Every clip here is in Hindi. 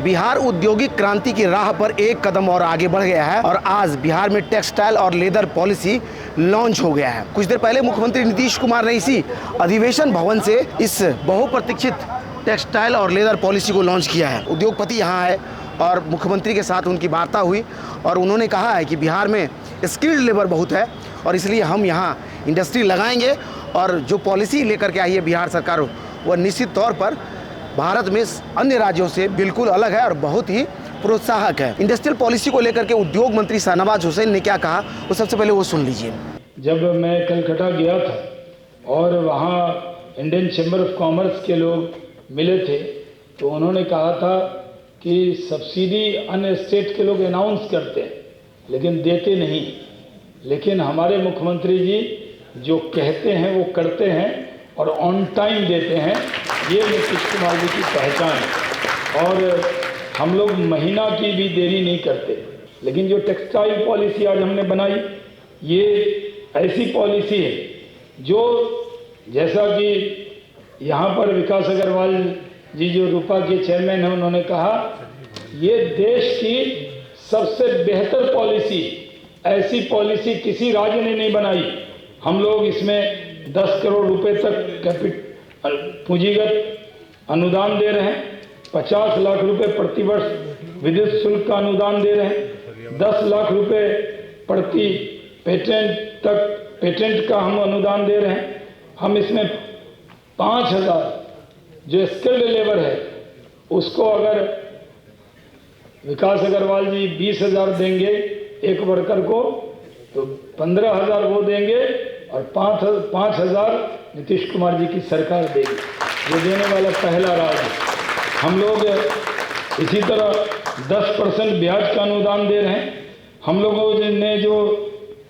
बिहार औद्योगिक क्रांति की राह पर एक कदम और आगे बढ़ गया है और आज बिहार में टेक्सटाइल और लेदर पॉलिसी लॉन्च हो गया है। कुछ देर पहले मुख्यमंत्री नीतीश कुमार ने इसी अधिवेशन भवन से इस बहुप्रतीक्षित टेक्सटाइल और लेदर पॉलिसी को लॉन्च किया है। उद्योगपति यहाँ है और मुख्यमंत्री के साथ उनकी वार्ता हुई और उन्होंने कहा है कि बिहार में स्किल्ड लेबर बहुत है और इसलिए हम यहाँ इंडस्ट्री लगाएंगे और जो पॉलिसी लेकर के आई है बिहार सरकार वह निश्चित तौर पर भारत में अन्य राज्यों से बिल्कुल अलग है और बहुत ही प्रोत्साहक है। इंडस्ट्रियल पॉलिसी को लेकर के उद्योग मंत्री शाहनवाज हुसैन ने क्या कहा वो सबसे पहले वो सुन लीजिए। जब मैं कलकत्ता गया था और वहाँ इंडियन चैम्बर ऑफ कॉमर्स के लोग मिले थे तो उन्होंने कहा था कि सब्सिडी अन्य स्टेट के लोग अनाउंस करते हैं लेकिन देते नहीं, लेकिन हमारे मुख्यमंत्री जी जो कहते हैं वो करते हैं और ऑन टाइम देते हैं। ये नीतीश कुमार जी की पहचान है और हम लोग महीना की भी देरी नहीं करते। लेकिन जो टेक्सटाइल पॉलिसी आज हमने बनाई ये ऐसी पॉलिसी है जो जैसा कि यहाँ पर विकास अग्रवाल जी जो रूपा के चेयरमैन हैं उन्होंने कहा ये देश की सबसे बेहतर पॉलिसी, ऐसी पॉलिसी किसी राज्य ने नहीं बनाई। हम लोग इसमें 10 करोड़ रुपए तक पूंजीगत अनुदान दे रहे हैं, 50 लाख रुपए प्रति वर्ष विद्युत शुल्क का अनुदान दे रहे हैं, 10 लाख रुपए प्रति पेटेंट का हम अनुदान दे रहे हैं। हम इसमें 5,000 जो स्किल्ड लेबर है उसको अगर विकास अग्रवाल जी 20,000 देंगे एक वर्कर को तो 15,000 वो देंगे और 5,000 नीतीश कुमार जी की सरकार देगी। ये देने वाला पहला राज्य है। हम लोग इसी तरह 10% ब्याज का अनुदान दे रहे हैं। हम लोगों ने जो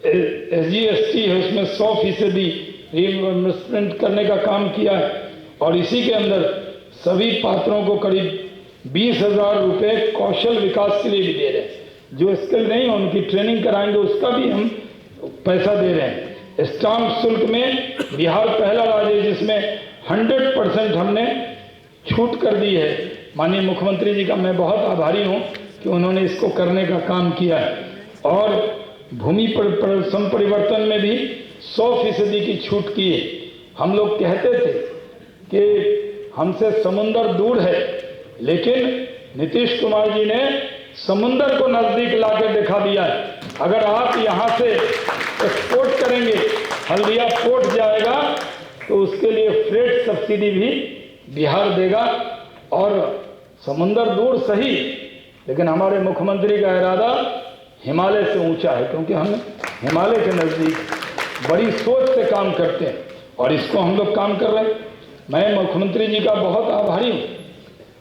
SGST है उसमें 100% रीइंबर्समेंट करने का काम किया है और इसी के अंदर सभी पात्रों को करीब 20,000 रुपये कौशल विकास के लिए भी दे रहे हैं। जो स्किल नहीं है उनकी ट्रेनिंग कराएंगे उसका भी हम पैसा दे रहे हैं। स्टाम्प शुल्क में बिहार पहला राज्य है जिसमें 100% हमने छूट कर दी है। माननीय मुख्यमंत्री जी का मैं बहुत आभारी हूँ कि उन्होंने इसको करने का काम किया है। और भूमि संपरिवर्तन में भी 100% की छूट की है। हम लोग कहते थे कि हमसे समुंदर दूर है लेकिन नीतीश कुमार जी ने समुंदर को नजदीक लाकर दिखा दिया है। अगर आप यहाँ से एक्सपोर्ट करेंगे, हल्दिया पोर्ट जाएगा तो उसके लिए फ्रेट सब्सिडी भी बिहार देगा। और समुंदर दूर सही लेकिन हमारे मुख्यमंत्री का इरादा हिमालय से ऊंचा है क्योंकि हम हिमालय के नज़दीक बड़ी सोच से काम करते हैं और इसको हम लोग काम कर रहे हैं। मैं मुख्यमंत्री जी का बहुत आभारी हूँ।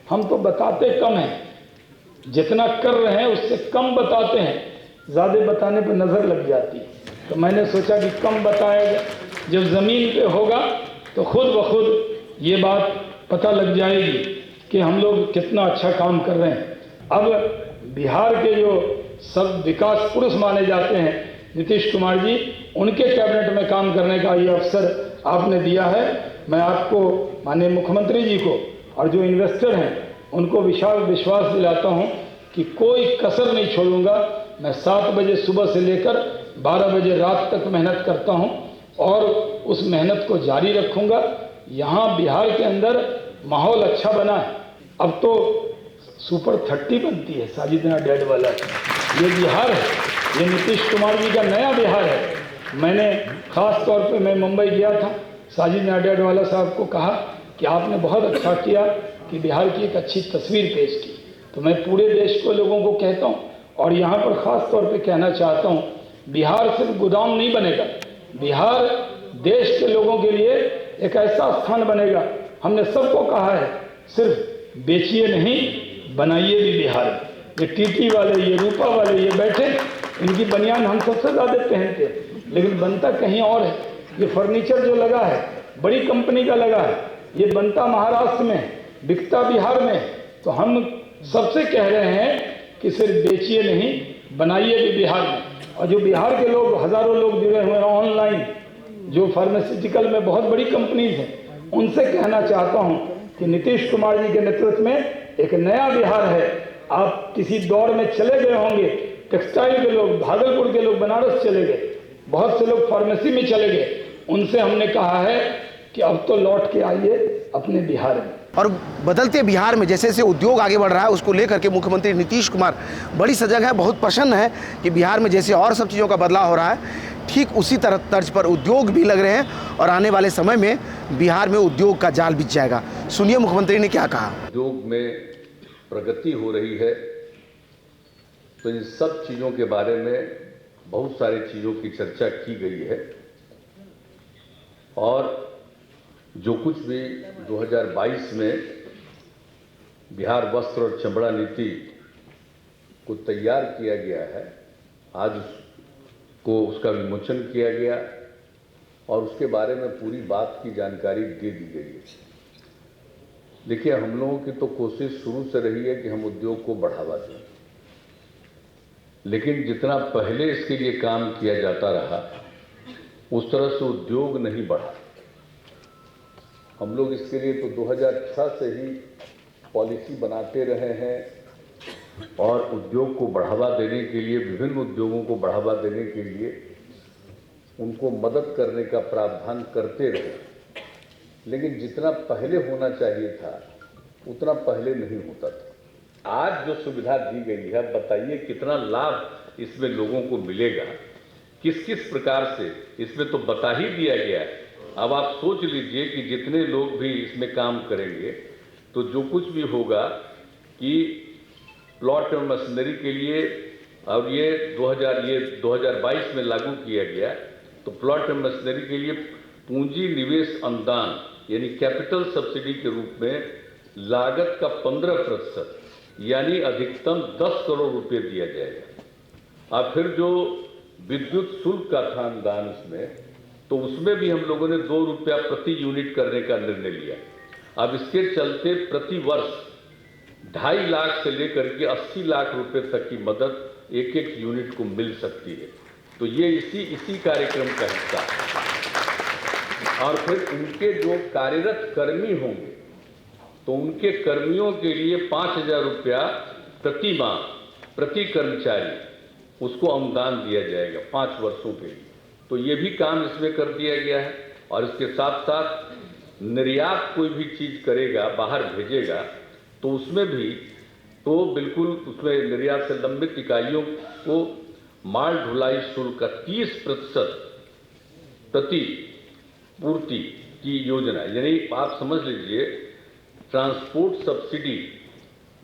हम तो बताते कम हैं, जितना कर रहे हैं उससे कम बताते हैं, ज़्यादा बताने पर नज़र लग जाती है। तो मैंने सोचा कि कम बताएगा, जब ज़मीन पे होगा तो खुद ब खुद ये बात पता लग जाएगी कि हम लोग कितना अच्छा काम कर रहे हैं। अब बिहार के जो सब विकास पुरुष माने जाते हैं नीतीश कुमार जी, उनके कैबिनेट में काम करने का ये अवसर आपने दिया है। मैं आपको माननीय मुख्यमंत्री जी को और जो इन्वेस्टर हैं उनको विश्वास दिलाता हूँ कि कोई कसर नहीं छोड़ूंगा। मैं 7 बजे सुबह से लेकर 12 बजे रात तक मेहनत करता हूँ और उस मेहनत को जारी रखूँगा। यहाँ बिहार के अंदर माहौल अच्छा बना है। अब तो सुपर 30 बनती है, साजिदना डेड वाला। ये बिहार है, ये नीतीश कुमार जी का नया बिहार है। मैंने ख़ास तौर पे मैं मुंबई गया था, साजिदना डेड वाला साहब को कहा कि आपने बहुत अच्छा किया कि बिहार की एक अच्छी तस्वीर पेश की। तो मैं पूरे देश को लोगों को कहता हूँ और यहाँ पर ख़ास तौर पे कहना चाहता हूँ, बिहार सिर्फ गोदाम नहीं बनेगा, बिहार देश के लोगों के लिए एक ऐसा स्थान बनेगा। हमने सबको कहा है सिर्फ बेचिए नहीं बनाइए भी बिहार में। ये टीटी वाले, ये रूपा वाले, ये बैठे, इनकी बनियान हम सबसे ज़्यादा पहनते हैं लेकिन बनता कहीं और है। ये फर्नीचर जो लगा है बड़ी कंपनी का लगा है, ये बनता महाराष्ट्र में, बिकता बिहार में। तो हम सबसे कह रहे हैं कि सिर्फ बेचिए नहीं बनाइए भी बिहार में। और जो बिहार के लोग, हज़ारों लोग जुड़े हुए हैं ऑनलाइन, जो फार्मास्यूटिकल में बहुत बड़ी कंपनीज हैं, उनसे कहना चाहता हूं कि नीतीश कुमार जी के नेतृत्व में एक नया बिहार है आप किसी दौड़ में चले गए होंगे, टेक्सटाइल के लोग, भागलपुर के लोग बनारस चले गए, बहुत से लोग फार्मेसी में चले गए। उनसे हमने कहा है कि अब तो लौट के आइए अपने बिहार में। और बदलते बिहार में जैसे जैसे उद्योग आगे बढ़ रहा है उसको लेकर के मुख्यमंत्री नीतीश कुमार बड़ी सजग है, बहुत प्रसन्न है कि बिहार में जैसे और सब चीज़ों का बदलाव हो रहा है ठीक उसी तरह तर्ज पर उद्योग भी लग रहे हैं और आने वाले समय में बिहार में उद्योग का जाल बिछ जाएगा। सुनिए मुख्यमंत्री ने क्या कहा। उद्योग में प्रगति हो रही है तो इन सब चीज़ों के बारे में बहुत सारी चीज़ों की चर्चा की गई है और जो कुछ भी 2022 में बिहार वस्त्र और चमड़ा नीति को तैयार किया गया है, आज को उसका विमोचन किया गया और उसके बारे में पूरी बात की जानकारी दे दी गई है। देखिए, हम लोगों की तो कोशिश शुरू से रही है कि हम उद्योग को बढ़ावा दें, लेकिन जितना पहले इसके लिए काम किया जाता रहा उस तरह से उद्योग नहीं बढ़ा। हम लोग इसके लिए तो 2006 से ही पॉलिसी बनाते रहे हैं और उद्योग को बढ़ावा देने के लिए, विभिन्न उद्योगों को बढ़ावा देने के लिए उनको मदद करने का प्रावधान करते रहे, लेकिन जितना पहले होना चाहिए था उतना पहले नहीं होता था। आज जो सुविधा दी गई है, बताइए कितना लाभ इसमें लोगों को मिलेगा, किस किस प्रकार से, इसमें तो बता ही दिया गया है। अब आप सोच लीजिए कि जितने लोग भी इसमें काम करेंगे तो जो कुछ भी होगा कि प्लॉट एवं मशीनरी के लिए, और ये 2022 में लागू किया गया, तो प्लॉट एवं मशीनरी के लिए पूंजी निवेश अनुदान यानी कैपिटल सब्सिडी के रूप में लागत का 15% यानी अधिकतम 10 करोड़ रुपए दिया जाएगा। और फिर जो विद्युत शुल्क का था अनुदान उसमें, तो उसमें भी हम लोगों ने 2 रुपया प्रति यूनिट करने का निर्णय लिया। अब इसके चलते प्रति वर्ष 2.5 लाख से लेकर के 80 लाख रुपए तक की मदद एक एक यूनिट को मिल सकती है। तो ये इसी कार्यक्रम का हिस्सा है। और फिर उनके जो कार्यरत कर्मी होंगे तो उनके कर्मियों के लिए 5,000 रुपया प्रति माह प्रति कर्मचारी उसको अनुदान दिया जाएगा 5 वर्षों के लिए। तो ये भी काम इसमें कर दिया गया है। और इसके साथ साथ निर्यात कोई भी चीज़ करेगा, बाहर भेजेगा, तो उसमें भी तो बिल्कुल उसमें निर्यात से लंबित इकाइयों को माल ढुलाई शुल्क का 30% प्रति पूर्ति की योजना, यानी आप समझ लीजिए ट्रांसपोर्ट सब्सिडी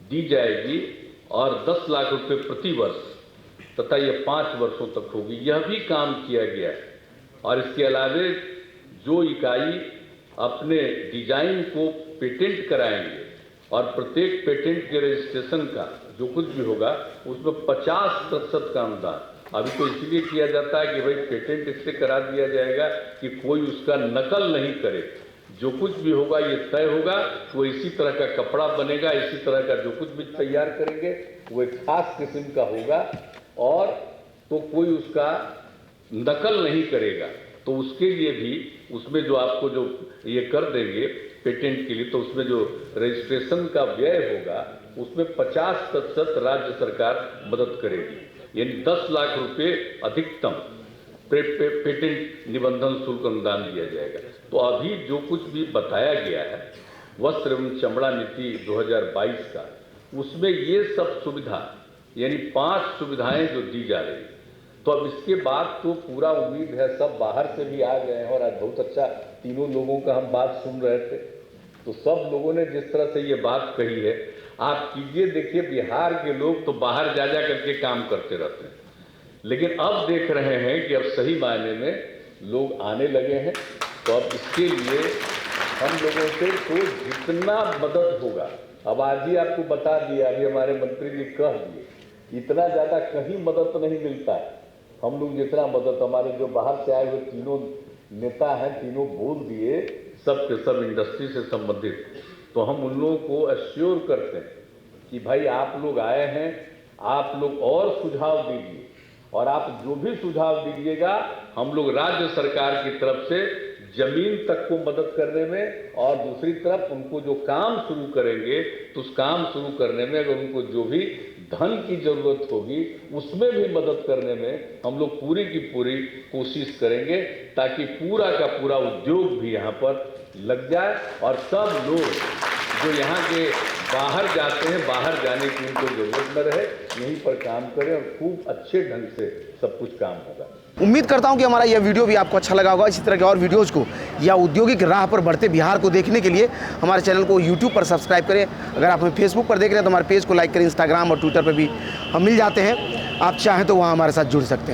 दी जाएगी और 10 लाख रुपए प्रति वर्ष तथा यह 5 वर्षों तक होगी। यह भी काम किया गया है। और इसके अलावे जो इकाई अपने डिजाइन को पेटेंट कराएंगे और प्रत्येक पेटेंट के रजिस्ट्रेशन का जो कुछ भी होगा उसमें 50% का अनुदान। अभी तो इसलिए किया जाता है कि भाई पेटेंट इससे करा दिया जाएगा कि कोई उसका नकल नहीं करे। जो कुछ भी होगा ये तय होगा, वो इसी तरह का कपड़ा बनेगा, इसी तरह का जो कुछ भी तैयार करेंगे वो एक खास किस्म का होगा और तो कोई उसका नकल नहीं करेगा। तो उसके लिए भी उसमें जो आपको जो ये कर देंगे पेटेंट के लिए, तो उसमें जो रजिस्ट्रेशन का व्यय होगा उसमें 50% राज्य सरकार मदद करेगी, यानी 10 लाख रुपए अधिकतम पेटेंट निबंधन शुल्क अनुदान दिया जाएगा। तो अभी जो कुछ भी बताया गया है वस्त्र एवं चमड़ा नीति 2022 का, उसमें ये सब सुविधा यानी 5 सुविधाएं जो दी जा रही। तो अब इसके बाद तो पूरा उम्मीद है, सब बाहर से भी आ गए हैं और आज बहुत अच्छा तीनों लोगों का हम बात सुन रहे थे, तो सब लोगों ने जिस तरह से ये बात कही है, आप कीजिए, देखिए बिहार के लोग तो बाहर जा करके काम करते रहते हैं, लेकिन अब देख रहे हैं कि अब सही मायने में लोग आने लगे हैं। तो अब इसके लिए हम लोगों से तो जितना मदद होगा, अब आज ही आपको बता दिया, अभी हमारे मंत्री जी कह दिए, इतना ज़्यादा कहीं मदद नहीं मिलता है। हम लोग जितना मदद, हमारे जो बाहर से आए हुए तीनों नेता हैं, तीनों बोल दिए, सब के सब इंडस्ट्री से संबंधित, तो हम उन लोगों को एश्योर करते हैं कि भाई आप लोग आए हैं, आप लोग और सुझाव दीजिए और आप जो भी सुझाव दीजिएगा हम लोग राज्य सरकार की तरफ से जमीन तक को मदद करने में, और दूसरी तरफ उनको जो काम शुरू करेंगे तो उस काम शुरू करने में अगर उनको जो भी धन की जरूरत होगी उसमें भी मदद करने में हम लोग पूरी की पूरी कोशिश करेंगे, ताकि पूरा का पूरा उद्योग भी यहाँ पर लग जाए और सब लोग जो यहाँ के बाहर जाते हैं, बाहर जाने की उनको जरूरत न रहे, यहीं पर काम करें और खूब अच्छे ढंग से सब कुछ काम होगा। उम्मीद करता हूं कि हमारा यह वीडियो भी आपको अच्छा लगा होगा। इसी तरह के और वीडियोज़ को या औद्योगिक राह पर बढ़ते बिहार को देखने के लिए हमारे चैनल को YouTube पर सब्सक्राइब करें। अगर आप हमें फेसबुक पर देख रहे हैं तो हमारे पेज को लाइक करें। इंस्टाग्राम और ट्विटर पर भी हम मिल जाते हैं, आप चाहें तो वहाँ हमारे साथ जुड़ सकते हैं।